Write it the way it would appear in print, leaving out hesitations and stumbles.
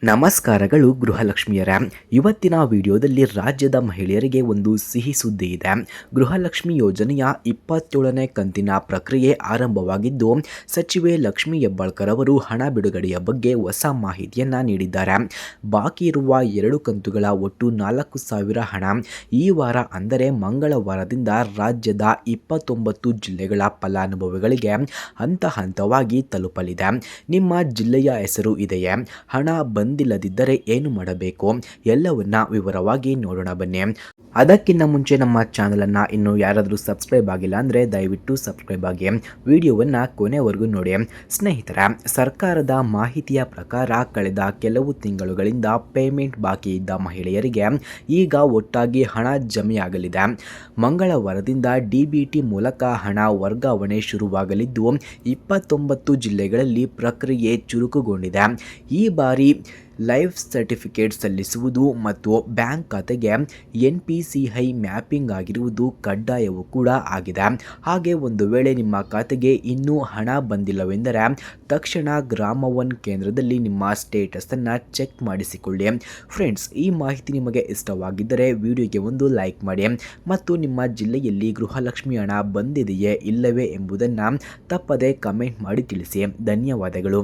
ನಮಸ್ಕಾರಗಳು ಗೃಹಲಕ್ಷ್ಮಿಯರೇ. ಇವತ್ತಿನ ವಿಡಿಯೋದಲ್ಲಿ ರಾಜ್ಯದ ಮಹಿಳೆಯರಿಗೆ ಒಂದು ಸಿಹಿ ಸುದ್ದಿ ಇದೆ. ಗೃಹಲಕ್ಷ್ಮಿ ಯೋಜನೆಯ 27ನೇ ಕಂತಿನ ಪ್ರಕ್ರಿಯೆ ಆರಂಭವಾಗಿದ್ದು, ಸಚಿವೆ ಲಕ್ಷ್ಮಿ ಹೆಬ್ಬಾಳ್ಕರ್ ಅವರು ಹಣ ಬಿಡುಗಡೆಯ ಬಗ್ಗೆ ಹೊಸ ಮಾಹಿತಿಯನ್ನು ನೀಡಿದ್ದಾರೆ. ಬಾಕಿ ಇರುವ 2 ಕಂತುಗಳ ಒಟ್ಟು 4,000 ಹಣ ಈ ವಾರ ಅಂದರೆ ಮಂಗಳವಾರದಿಂದ ರಾಜ್ಯದ 29 ಜಿಲ್ಲೆಗಳ ಫಲಾನುಭವಿಗಳಿಗೆ ಹಂತ ಹಂತವಾಗಿ ತಲುಪಲಿದೆ. ನಿಮ್ಮ ಜಿಲ್ಲೆಯ ಹೆಸರು ಇದೆಯೇ? ಹಣ ಬಂದಿಲ್ಲದಿದ್ದರೆ ಏನು ಮಾಡಬೇಕು? ಎಲ್ಲವನ್ನ ವಿವರವಾಗಿ ನೋಡೋಣ ಬನ್ನಿ. ಅದಕ್ಕಿಂತ ಮುಂಚೆ ನಮ್ಮ ಚಾನಲನ್ನು ಇನ್ನೂ ಯಾರಾದರೂ ಸಬ್ಸ್ಕ್ರೈಬ್ ಆಗಿಲ್ಲ ಅಂದರೆ ದಯವಿಟ್ಟು ಸಬ್ಸ್ಕ್ರೈಬ್ ಆಗಿ ವಿಡಿಯೋವನ್ನು ಕೊನೆವರೆಗೂ ನೋಡಿ. ಸ್ನೇಹಿತರೆ, ಸರ್ಕಾರದ ಮಾಹಿತಿಯ ಪ್ರಕಾರ ಕಳೆದ ಕೆಲವು ತಿಂಗಳುಗಳಿಂದ ಪೇಮೆಂಟ್ ಬಾಕಿ ಇದ್ದ ಮಹಿಳೆಯರಿಗೆ ಈಗ ಒಟ್ಟಾಗಿ ಹಣ ಜಮೆಯಾಗಲಿದೆ. ಮಂಗಳವಾರದಿಂದ DBT ಮೂಲಕ ಹಣ ವರ್ಗಾವಣೆ ಶುರುವಾಗಲಿದ್ದು, 29 ಜಿಲ್ಲೆಗಳಲ್ಲಿ ಪ್ರಕ್ರಿಯೆ ಚುರುಕುಗೊಂಡಿದೆ. ಈ ಬಾರಿ ಲೈಫ್ ಸರ್ಟಿಫಿಕೇಟ್ ಸಲ್ಲಿಸುವುದು ಮತ್ತು ಬ್ಯಾಂಕ್ ಖಾತೆಗೆ NPCI ಮ್ಯಾಪಿಂಗ್ ಆಗಿರುವುದು ಕಡ್ಡಾಯವೂ ಕೂಡ ಆಗಿದೆ. ಹಾಗೆ ಒಂದು ವೇಳೆ ನಿಮ್ಮ ಖಾತೆಗೆ ಇನ್ನೂ ಹಣ ಬಂದಿಲ್ಲವೆಂದರೆ ತಕ್ಷಣ ಗ್ರಾಮ 1 ಕೇಂದ್ರದಲ್ಲಿ ನಿಮ್ಮ ಸ್ಟೇಟಸನ್ನು ಚೆಕ್ ಮಾಡಿಸಿಕೊಳ್ಳಿ. ಫ್ರೆಂಡ್ಸ್, ಈ ಮಾಹಿತಿ ನಿಮಗೆ ಇಷ್ಟವಾಗಿದ್ದರೆ ವಿಡಿಯೋಗೆ ಒಂದು ಲೈಕ್ ಮಾಡಿ ಮತ್ತು ನಿಮ್ಮ ಜಿಲ್ಲೆಯಲ್ಲಿ ಗೃಹಲಕ್ಷ್ಮಿ ಹಣ ಬಂದಿದೆಯೇ ಇಲ್ಲವೇ ಎಂಬುದನ್ನು ತಪ್ಪದೇ ಕಮೆಂಟ್ ಮಾಡಿ ತಿಳಿಸಿ. ಧನ್ಯವಾದಗಳು.